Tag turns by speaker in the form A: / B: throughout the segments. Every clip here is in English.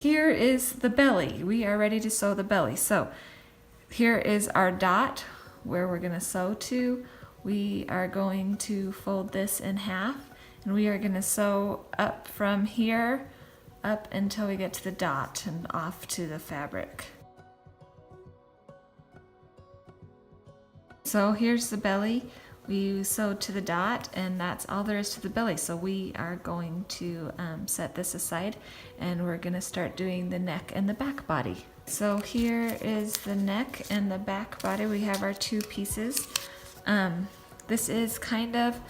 A: Here is the belly. We are ready to sew the belly. So here is our dot where we're gonna sew to. We are going to fold this in half and we are gonna sew up from here up until we get to the dot and off to the fabric. So here's the belly. We sewed to the dot and that's all there is to the belly. So we are going to set this aside and we're gonna start doing the neck and the back body. So here is the neck and the back body. We have our two pieces. This is kind of,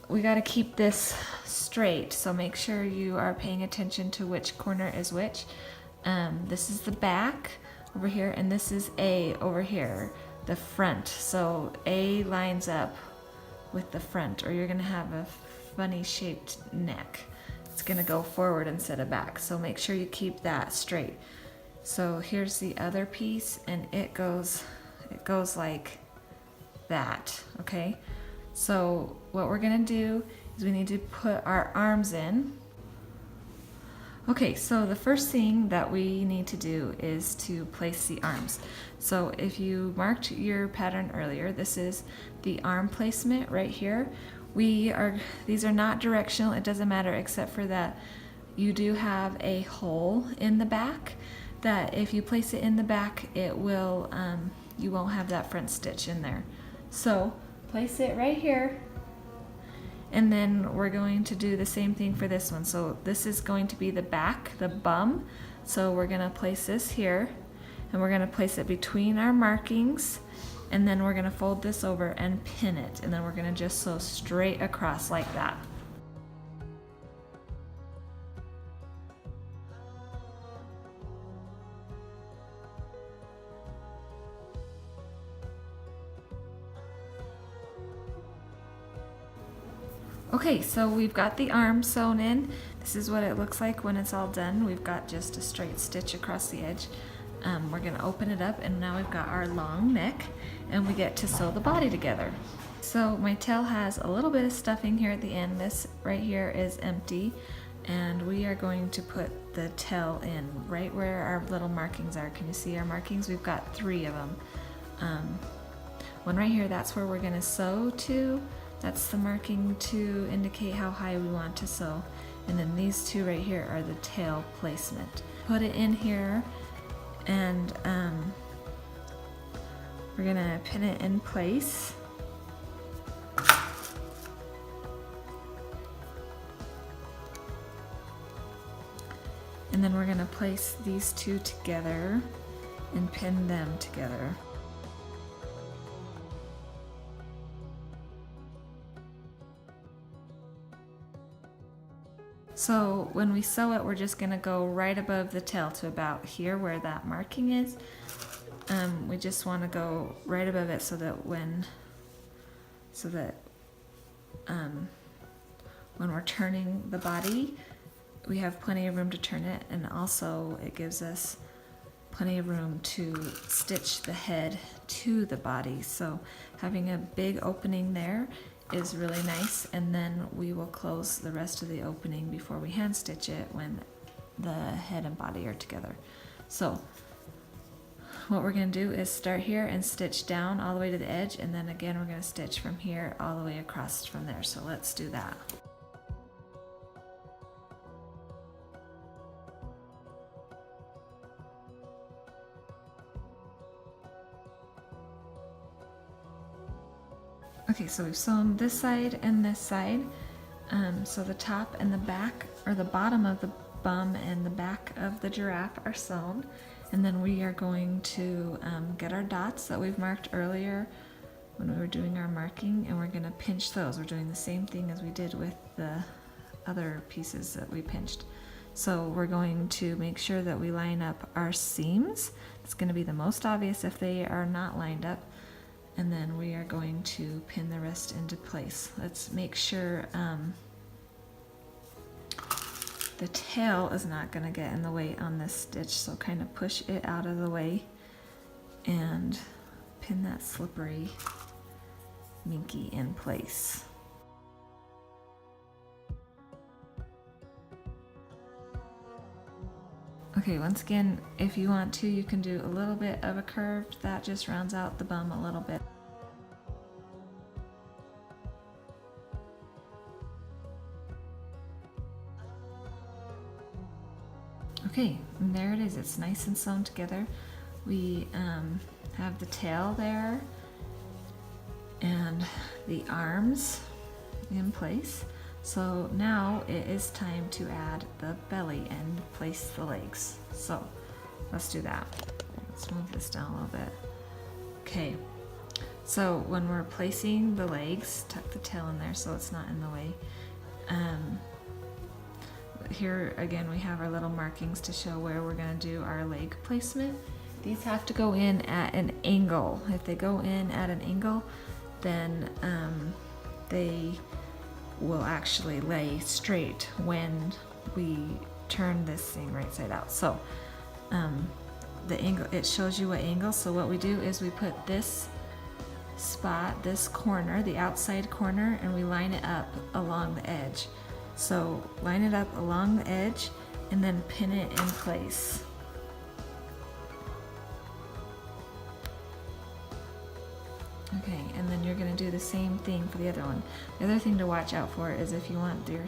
A: we gotta keep this straight. So make sure you are paying attention to which corner is which. This is the back over here and this is A over here. The front. So A lines up with the front or you're gonna have a funny shaped neck. It's gonna go forward instead of back. So make sure you keep that straight. So here's the other piece and it goes like that, okay? So what we're gonna do is we need to put our arms in. Okay, so the first thing that we need to do is to place the arms. So if you marked your pattern earlier, this is the arm placement right here. These are not directional, it doesn't matter except for that you do have a hole in the back that if you place it in the back, it will, you won't have that front stitch in there. So place it right here. And then we're going to do the same thing for this one. So this is going to be the back, the bum. So we're gonna place this here and we're gonna place it between our markings and then we're gonna fold this over and pin it. And then we're gonna just sew straight across like that. Okay, so we've got the arm sewn in. This is what it looks like when it's all done. We've got just a straight stitch across the edge. We're gonna open it up and now we've got our long neck and we get to sew the body together. So my tail has a little bit of stuffing here at the end. This right here is empty and we are going to put the tail in right where our little markings are. Can you see our markings? We've got 3 of them. One right here, that's where we're gonna sew to. That's the marking to indicate how high we want to sew. And then these 2 right here are the tail placement. Put it in here and we're gonna pin it in place. And then we're gonna place these 2 together and pin them together. So when we sew it, we're just gonna go right above the tail to about here where that marking is. We just wanna go right above it so that when we're turning the body, we have plenty of room to turn it, and also it gives us plenty of room to stitch the head to the body. So having a big opening there is really nice, and then we will close the rest of the opening before we hand stitch it when the head and body are together. So what we're going to do is start here and stitch down all the way to the edge, and then again we're going to stitch from here all the way across from there. So let's do that. Okay, so we've sewn this side and this side. So the top and the back, or the bottom of the bum and the back of the giraffe are sewn. And then we are going to get our dots that we've marked earlier when we were doing our marking, and we're gonna pinch those. We're doing the same thing as we did with the other pieces that we pinched. So we're going to make sure that we line up our seams. It's gonna be the most obvious if they are not lined up. And then we are going to pin the rest into place. Let's make sure the tail is not gonna get in the way on this stitch, so kind of push it out of the way and pin that slippery minky in place. Okay, once again, if you want to, you can do a little bit of a curve. That just rounds out the bum a little bit. Okay, and there it is. It's nice and sewn together. We have the tail there and the arms in place. So now it is time to add the belly and place the legs. So let's do that. Let's move this down a little bit. Okay, so when we're placing the legs, tuck the tail in there so it's not in the way. Here again we have our little markings to show where we're going to do our leg placement. These have to go in at an angle. If they go in at an angle, then they will actually lay straight when we turn this thing right side out. So the angle, it shows you what angle. So what we do is we put this spot, this corner, the outside corner, and we line it up along the edge. So line it up along the edge and then pin it in place. Okay, and then you're going to do the same thing for the other one. The other thing to watch out for is if you want your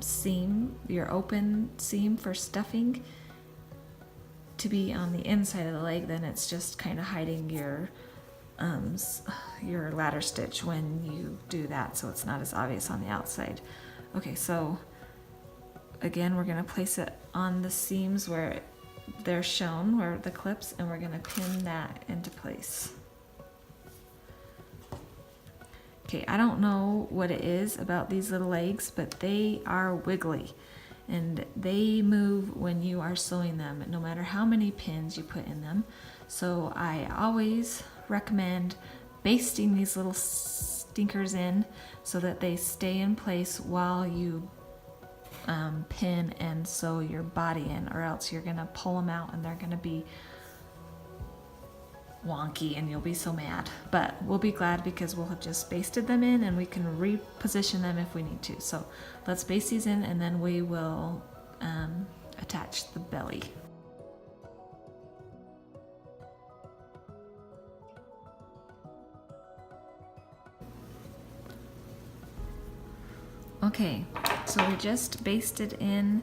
A: seam, your open seam for stuffing to be on the inside of the leg, then it's just kind of hiding your ladder stitch when you do that, so it's not as obvious on the outside. Okay, so again, we're going to place it on the seams where they're shown, where the clips, and we're going to pin that into place. Okay, I don't know what it is about these little legs, but they are wiggly and they move when you are sewing them, no matter how many pins you put in them. So I always recommend basting these little stinkers in so that they stay in place while you pin and sew your body in, or else you're gonna pull them out and they're gonna be wonky and you'll be so mad. But we'll be glad because we'll have just basted them in and we can reposition them if we need to. So let's baste these in and then we will attach the belly. Okay, so we just basted in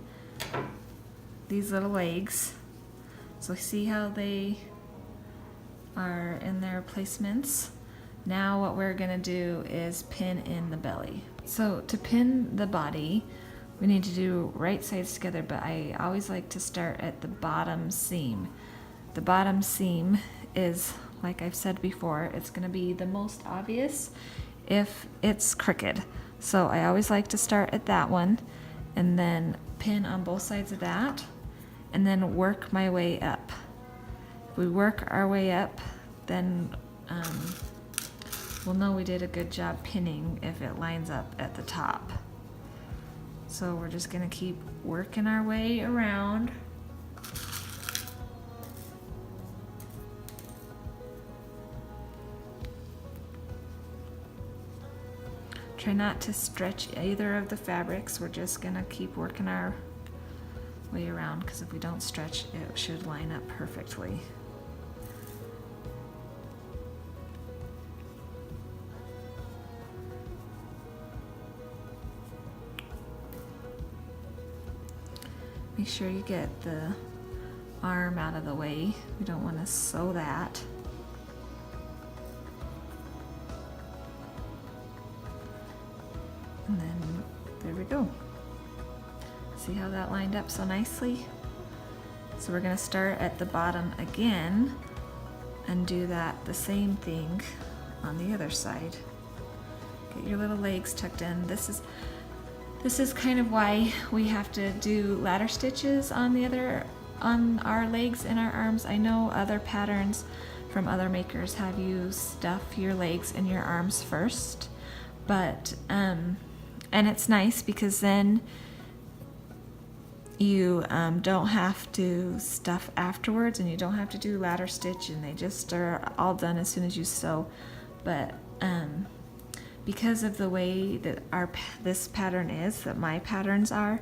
A: these little legs. So see how they are in their placements. Now what we're gonna do is pin in the belly. So to pin the body, we need to do right sides together, but I always like to start at the bottom seam. The bottom seam is, like I've said before, it's gonna be the most obvious if it's crooked. So I always like to start at that one and then pin on both sides of that and then work my way up. If we work our way up, then we'll know we did a good job pinning if it lines up at the top. So we're just gonna keep working our way around. Try not to stretch either of the fabrics. We're just gonna keep working our way around because if we don't stretch, it should line up perfectly. Make sure you get the arm out of the way. We don't want to sew that. And then there we go. See how that lined up so nicely? So we're going to start at the bottom again and do that the same thing on the other side. Get your little legs tucked in. This is kind of why we have to do ladder stitches on our legs and our arms. I know other patterns from other makers have you stuff your legs and your arms first, but and it's nice because then you don't have to stuff afterwards and you don't have to do ladder stitch, and they just are all done as soon as you sew. But because of the way that this pattern is, that my patterns are,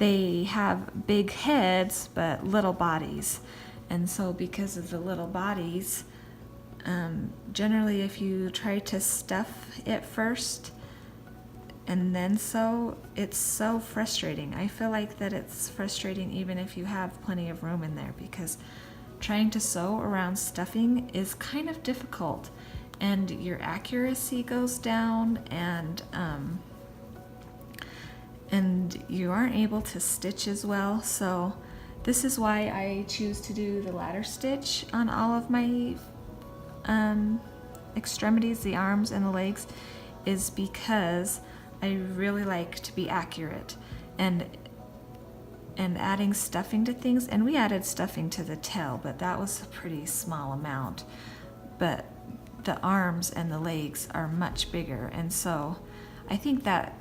A: they have big heads but little bodies. And so because of the little bodies, generally if you try to stuff it first and then sew, it's so frustrating. I feel like that it's frustrating even if you have plenty of room in there, because trying to sew around stuffing is kind of difficult, and your accuracy goes down, and you aren't able to stitch as well. So this is why I choose to do the ladder stitch on all of my extremities, the arms and the legs, is because I really like to be accurate, and adding stuffing to things, and we added stuffing to the tail, but that was a pretty small amount, but the arms and the legs are much bigger, and so I think that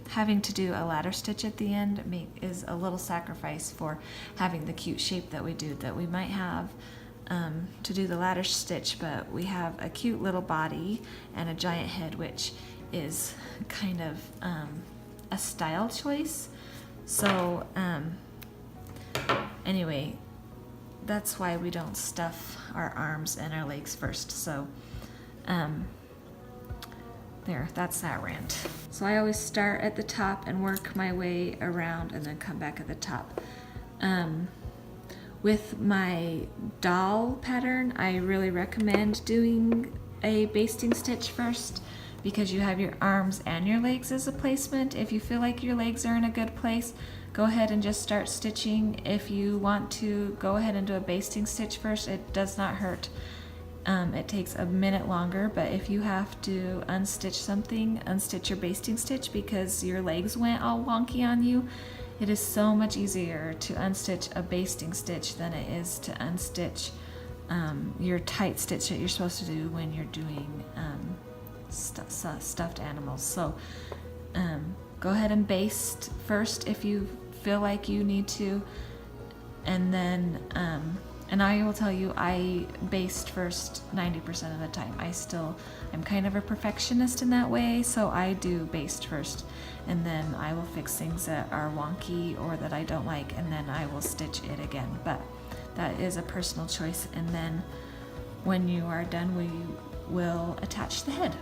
A: having to do a ladder stitch at the end is a little sacrifice for having the cute shape that we do, that we might have to do the ladder stitch, but we have a cute little body and a giant head, which is kind of a style choice. So anyway, that's why we don't stuff our arms and our legs first. So there, that's that rant. So I always start at the top and work my way around and then come back at the top. With my doll pattern, I really recommend doing a basting stitch first, because you have your arms and your legs as a placement. If you feel like your legs are in a good place, go ahead and just start stitching. If you want to go ahead and do a basting stitch first, it does not hurt. It takes a minute longer, but if you have to unstitch something, unstitch your basting stitch because your legs went all wonky on you. It is so much easier to unstitch a basting stitch than it is to unstitch your tight stitch that you're supposed to do when you're doing stuffed animals. So go ahead and baste first if you feel like you need to, and then and I will tell you, I baste first 90% of the time. I'm kind of a perfectionist in that way, so I do baste first, and then I will fix things that are wonky or that I don't like, and then I will stitch it again. But that is a personal choice, and then when you are done, we will attach the head.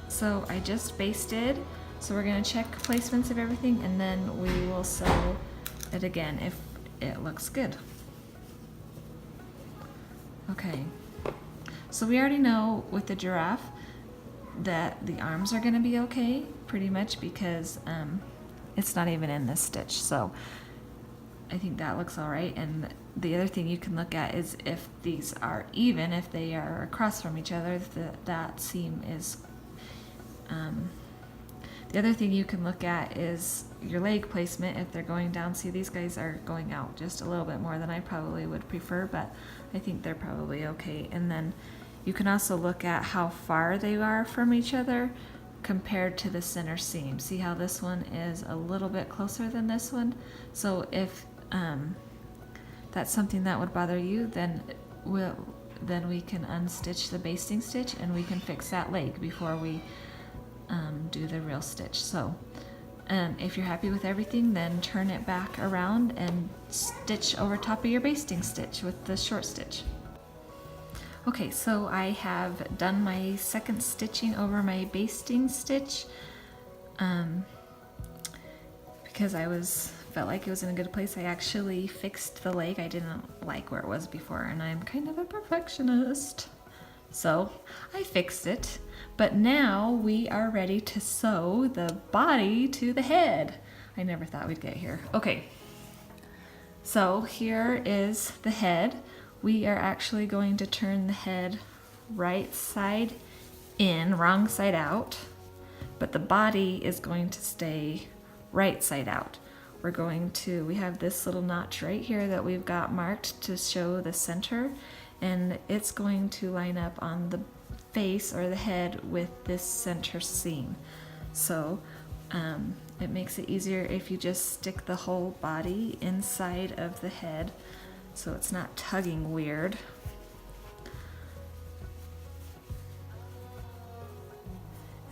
A: So I just basted, so we're going to check placements of everything, and then we will sew it again if it looks good. Okay, so we already know with the giraffe that the arms are going to be okay, pretty much, because it's not even in this stitch, so I think that looks all right. And the other thing you can look at is if these are even, if they are across from each other, that seam is the other thing you can look at is your leg placement. If they're going down, see, these guys are going out just a little bit more than I probably would prefer, but I think they're probably okay. And then you can also look at how far they are from each other compared to the center seam. See how this one is a little bit closer than this one? So if that's something that would bother you, then we can unstitch the basting stitch and we can fix that leg before we do the real stitch. So if you're happy with everything, then turn it back around and stitch over top of your basting stitch with the short stitch. Okay, so I have done my second stitching over my basting stitch because felt like it was in a good place. I actually fixed the leg. I didn't like where it was before, and I'm kind of a perfectionist. So I fixed it, but now we are ready to sew the body to the head. I never thought we'd get here. Okay, so here is the head. We are actually going to turn the head right side in, wrong side out, but the body is going to stay right side out. We have this little notch right here that we've got marked to show the center, and it's going to line up on the face or the head with this center seam. So it makes it easier if you just stick the whole body inside of the head so it's not tugging weird.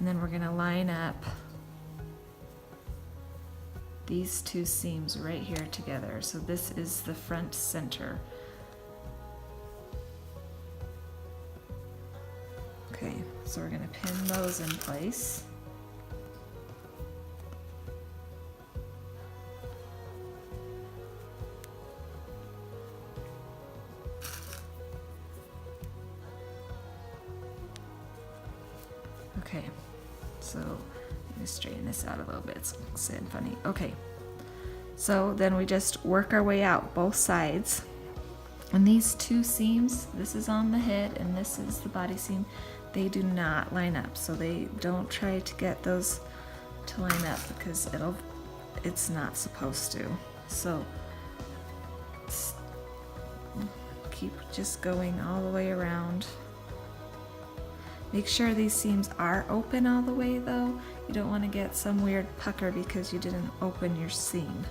A: And then we're going to line up these two seams right here together. So this is the front center. Okay, so we're going to pin those in place. Okay, so let me straighten this out a little bit. It's saying funny. Okay, so then we just work our way out both sides. And these two seams, this is on the head and this is the body seam, they do not line up. So they don't try to get those to line up because it's not supposed to. So keep just going all the way around. Make sure these seams are open all the way though. You don't want to get some weird pucker because you didn't open your seam.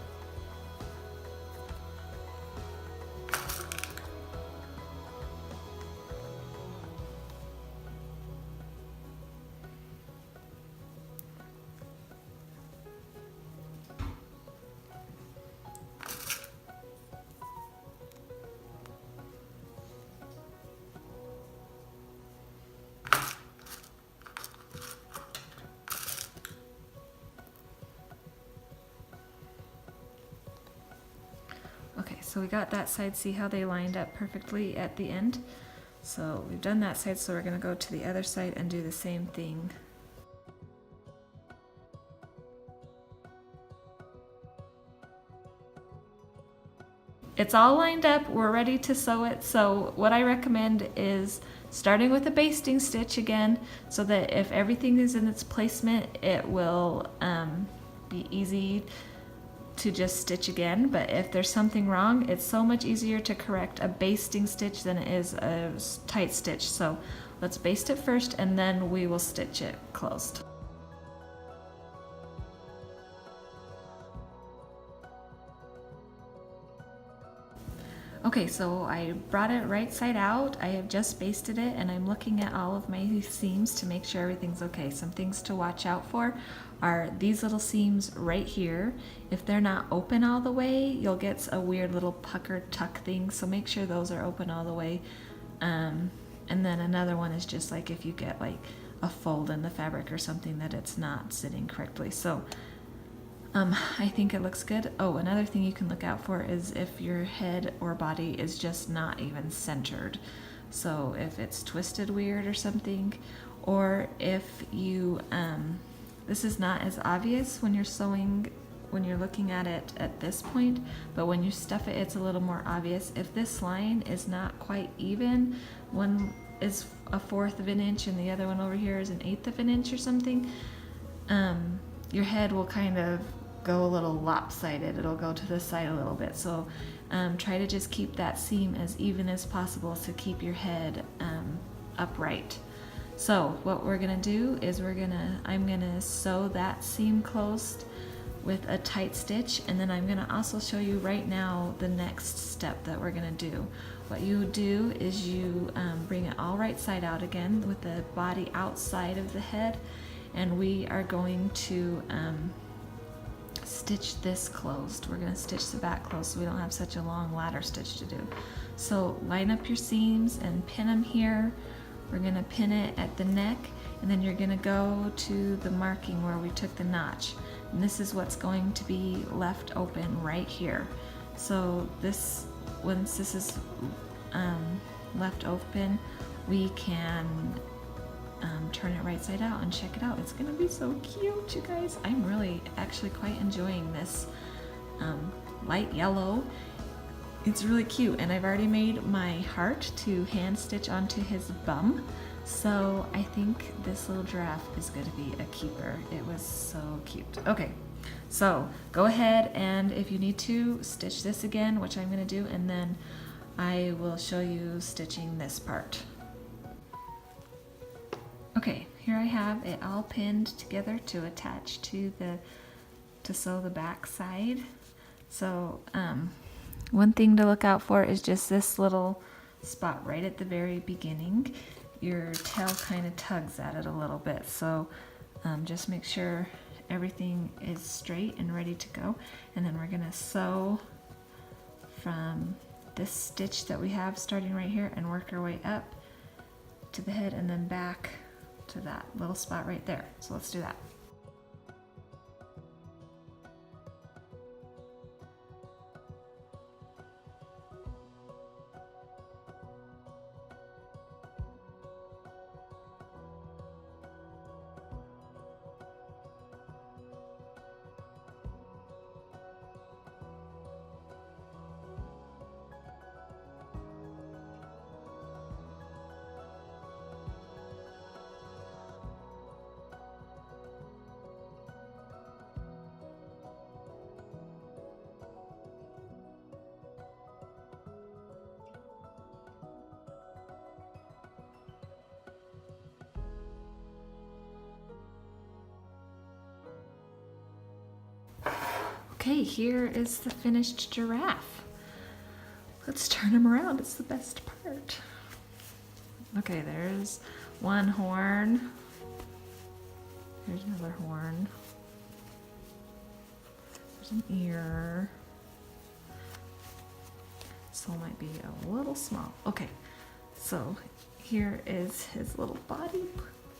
A: Okay, so we got that side. See how they lined up perfectly at the end? So we've done that side, so we're going to go to the other side and do the same thing. It's all lined up, we're ready to sew it. So what I recommend is starting with a basting stitch again, so that if everything is in its placement, it will be easy to just stitch again. But if there's something wrong, it's so much easier to correct a basting stitch than it is a tight stitch. So let's baste it first and then we will stitch it closed. Okay, so I brought it right side out. I have just basted it and I'm looking at all of my seams to make sure everything's okay. Some things to watch out for are these little seams right here. If they're not open all the way, you'll get a weird little pucker tuck thing. So make sure those are open all the way. And then another one is just like if you get like a fold in the fabric or something that it's not sitting correctly. So I think it looks good. Oh, another thing you can look out for is if your head or body is just not even centered. So if it's twisted weird or something, or if you, this is not as obvious when you're sewing, when you're looking at it at this point, but when you stuff it, it's a little more obvious. If this line is not quite even, one is 1/4 of an inch and the other one over here is 1/8 of an inch or something, your head will kind of go a little lopsided. It'll go to the side a little bit. So try to just keep that seam as even as possible to keep your head upright. So what we're gonna do is I'm gonna sew that seam closed with a tight stitch, and then I'm gonna also show you right now the next step that we're gonna do. What you do is you bring it all right side out again with the body outside of the head, and we are going to stitch this closed. We're going to stitch the back closed so we don't have such a long ladder stitch to do. So line up your seams and pin them here. We're going to pin it at the neck, and then you're going to go to the marking where we took the notch. And this is what's going to be left open right here. So this, once this is left open, we can turn it right side out and check it out. It's gonna be so cute, you guys. I'm really actually quite enjoying this light yellow. It's really cute, and I've already made my heart to hand stitch onto his bum. So I think this little giraffe is gonna be a keeper. It was so cute. Okay, so go ahead and if you need to stitch this again, which I'm gonna do, and then I will show you stitching this part. Okay, here I have it all pinned together to attach to sew the back side. So one thing to look out for is just this little spot right at the very beginning. Your tail kind of tugs at it a little bit, so Just make sure everything is straight and ready to go. And then we're gonna sew from this stitch that we have starting right here and work our way up to the head and then back to that little spot right there. So let's do that. Okay, here is the finished giraffe. Let's turn him around, it's the best part. Okay, there's one horn. There's another horn. There's an ear. Soul might be a little small. Okay, so here is his little body.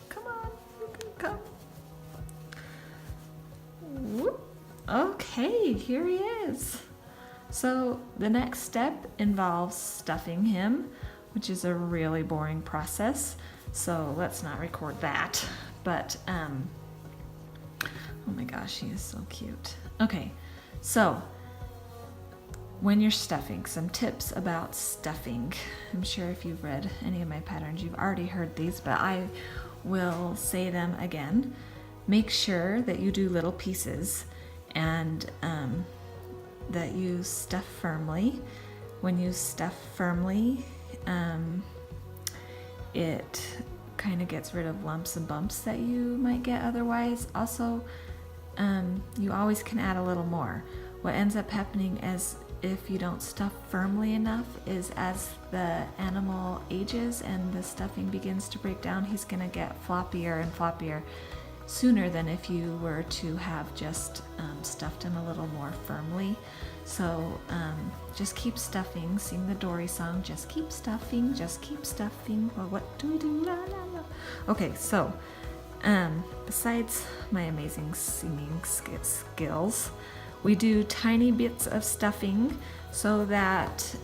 A: Come on, you can come. Whoop. Okay, here he is. So the next step involves stuffing him, which is a really boring process. So let's not record that. But, oh my gosh, he is so cute. Okay, so when you're stuffing, some tips about stuffing. I'm sure if you've read any of my patterns, you've already heard these, but I will say them again. Make sure that you do little pieces and that you stuff firmly. When you stuff firmly, it kind of gets rid of lumps and bumps that you might get otherwise. Also, you always can add a little more. What ends up happening is if you don't stuff firmly enough is as the animal ages and the stuffing begins to break down, he's gonna get floppier and floppier sooner than if you were to have just stuffed him a little more firmly. So just keep stuffing, sing the Dory song, just keep stuffing, just keep stuffing. Well, what do we do? La, la, la. Okay, so besides my amazing singing skills, we do tiny bits of stuffing so that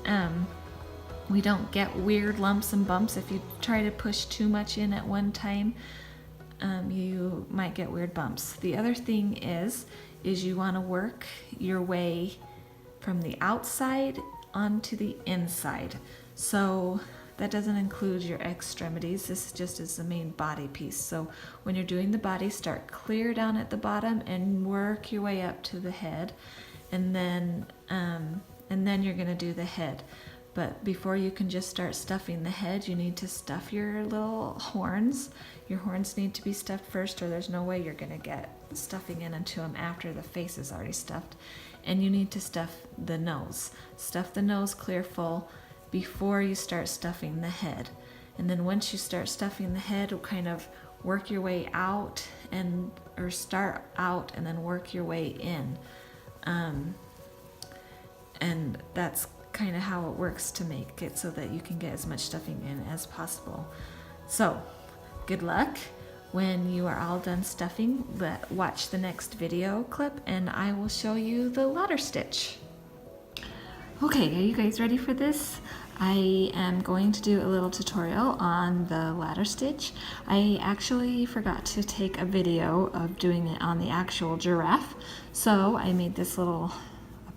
A: we don't get weird lumps and bumps. If you try to push too much in at one time, you might get weird bumps. The other thing is you want to work your way from the outside onto the inside. So that doesn't include your extremities. This just is the main body piece. So when you're doing the body, start clear down at the bottom and work your way up to the head, and then you're going to do the head. But before you can just start stuffing the head, you need to stuff your little horns. Your horns need to be stuffed first, or there's no way you're going to get stuffing into them after the face is already stuffed. And you need to stuff the nose. Stuff the nose clear full before you start stuffing the head. And then once you start stuffing the head, kind of work your way out or start out and then work your way in. And that's kind of how it works to make it so that you can get as much stuffing in as possible. So good luck. When you are all done stuffing, watch the next video clip and I will show you the ladder stitch. Okay, are you guys ready for this? I am going to do a little tutorial on the ladder stitch. I actually forgot to take a video of doing it on the actual giraffe, so I made this little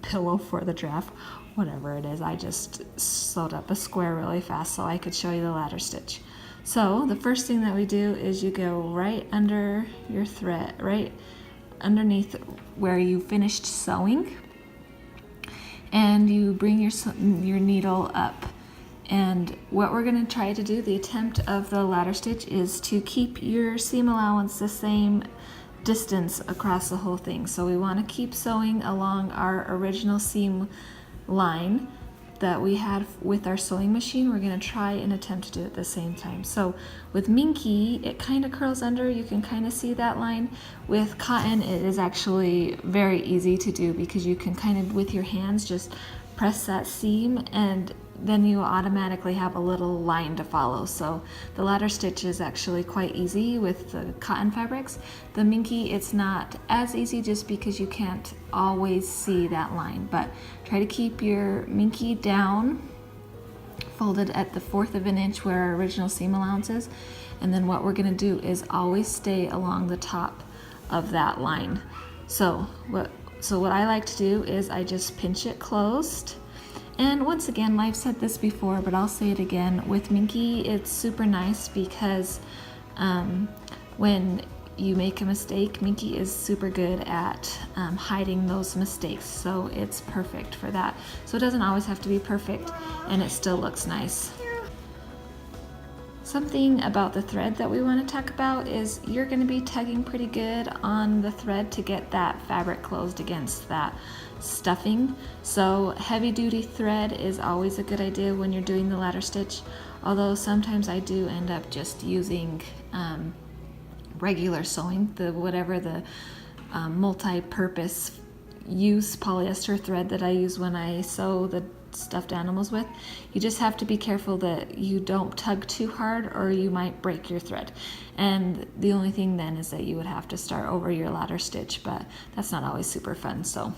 A: pillow for the giraffe, whatever it is. I just sewed up a square really fast so I could show you the ladder stitch. So the first thing that we do is you go right under your thread, right underneath where you finished sewing, and you bring your needle up. And what we're going to try to do, the attempt of the ladder stitch, is to keep your seam allowance the same distance across the whole thing. So we want to keep sewing along our original seam line that we had with our sewing machine, we're going to try and attempt to do it at the same time. So with Minky, it kind of curls under. You can kind of see that line. With cotton, it is actually very easy to do because you can kind of, with your hands, just press that seam, and then you automatically have a little line to follow. So the ladder stitch is actually quite easy with the cotton fabrics. The Minky, it's not as easy just because you can't always see that line, but try to keep your Minky down, folded at the 1/4 of an inch where our original seam allowance is. And then what we're gonna do is always stay along the top of that line. So what I like to do is I just pinch it closed. And once again, I've said this before, but I'll say it again. With Minky, it's super nice because when you make a mistake, Minky is super good at hiding those mistakes. So it's perfect for that. So it doesn't always have to be perfect, and it still looks nice. Something about the thread that we want to talk about is you're going to be tugging pretty good on the thread to get that fabric closed against that stuffing. So heavy duty thread is always a good idea when you're doing the ladder stitch, although sometimes I do end up just using regular sewing, whatever the multi-purpose use polyester thread that I use when I sew the stuffed animals with. You just have to be careful that you don't tug too hard or you might break your thread. And the only thing then is that you would have to start over your ladder stitch, but that's not always super fun. So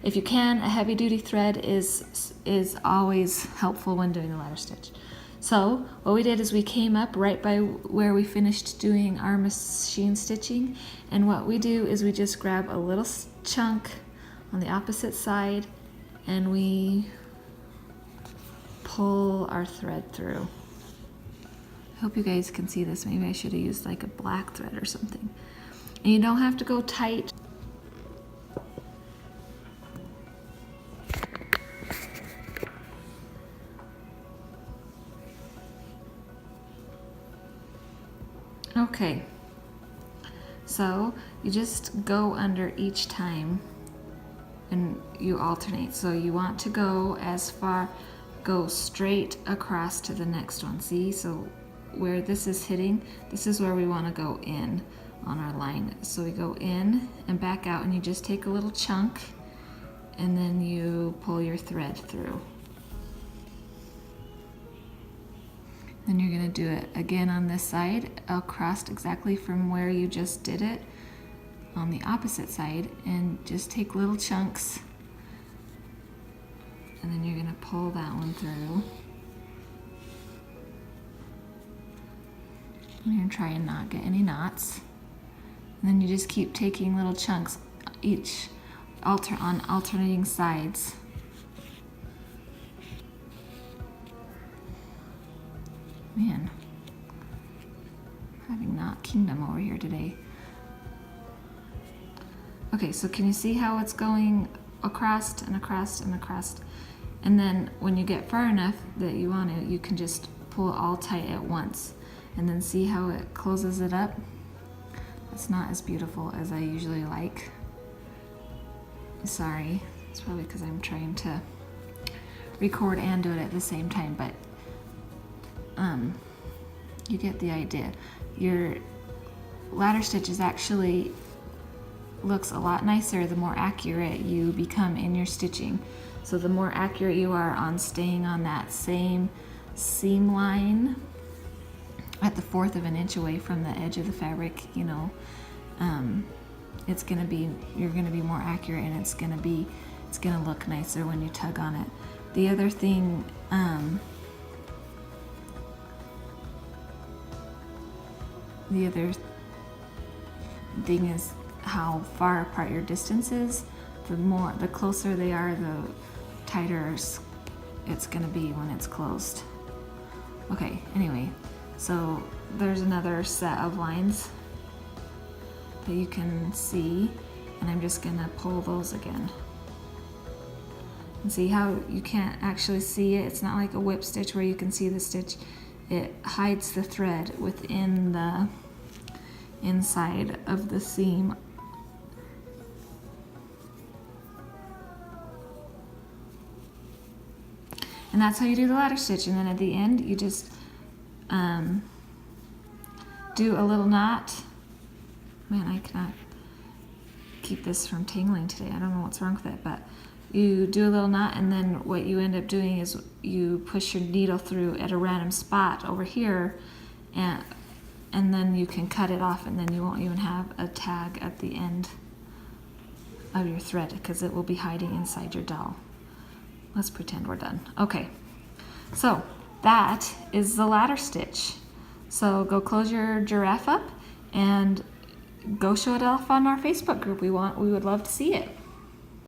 A: if you can, a heavy duty thread is always helpful when doing a ladder stitch. So what we did is we came up right by where we finished doing our machine stitching, and what we do is we just grab a little chunk on the opposite side and we pull our thread through. I hope you guys can see this. Maybe I should have used like a black thread or something. And you don't have to go tight. Okay, so you just go under each time and you alternate. So you want to go go straight across to the next one. See, so where this is hitting, this is where we want to go in on our line. So we go in and back out, and you just take a little chunk and then you pull your thread through. Then you're going to do it again on this side, across exactly from where you just did it on the opposite side, and just take little chunks, and then you're going to pull that one through. You're going to try and not get any knots. And then you just keep taking little chunks each on alternating sides. Man, I'm having knot kingdom over here today. Okay, so can you see how it's going across and across and across? And then when you get far enough that you want to, you can just pull it all tight at once. And then see how it closes it up? It's not as beautiful as I usually like. Sorry, it's probably because I'm trying to record and do it at the same time, but you get the idea. Your ladder stitch is actually looks a lot nicer the more accurate you become in your stitching. So the more accurate you are on staying on that same seam line at the 1/4 of an inch away from the edge of the fabric, you know, you're gonna be more accurate, and it's gonna look nicer when you tug on it. The other thing, is how far apart your distance is. The closer they are, the tighter it's gonna be when it's closed. Okay, anyway, so there's another set of lines that you can see, and I'm just gonna pull those again. And see how you can't actually see it? It's not like a whip stitch where you can see the stitch. It hides the thread within the inside of the seam. And that's how you do the ladder stitch. And then at the end, you just do a little knot. Man, I cannot keep this from tangling today. I don't know what's wrong with it, but you do a little knot, and then what you end up doing is you push your needle through at a random spot over here, and then you can cut it off, and then you won't even have a tag at the end of your thread because it will be hiding inside your doll. Let's pretend we're done. Okay, so that is the ladder stitch. So go close your giraffe up and go show it off on our Facebook group. We would love to see it.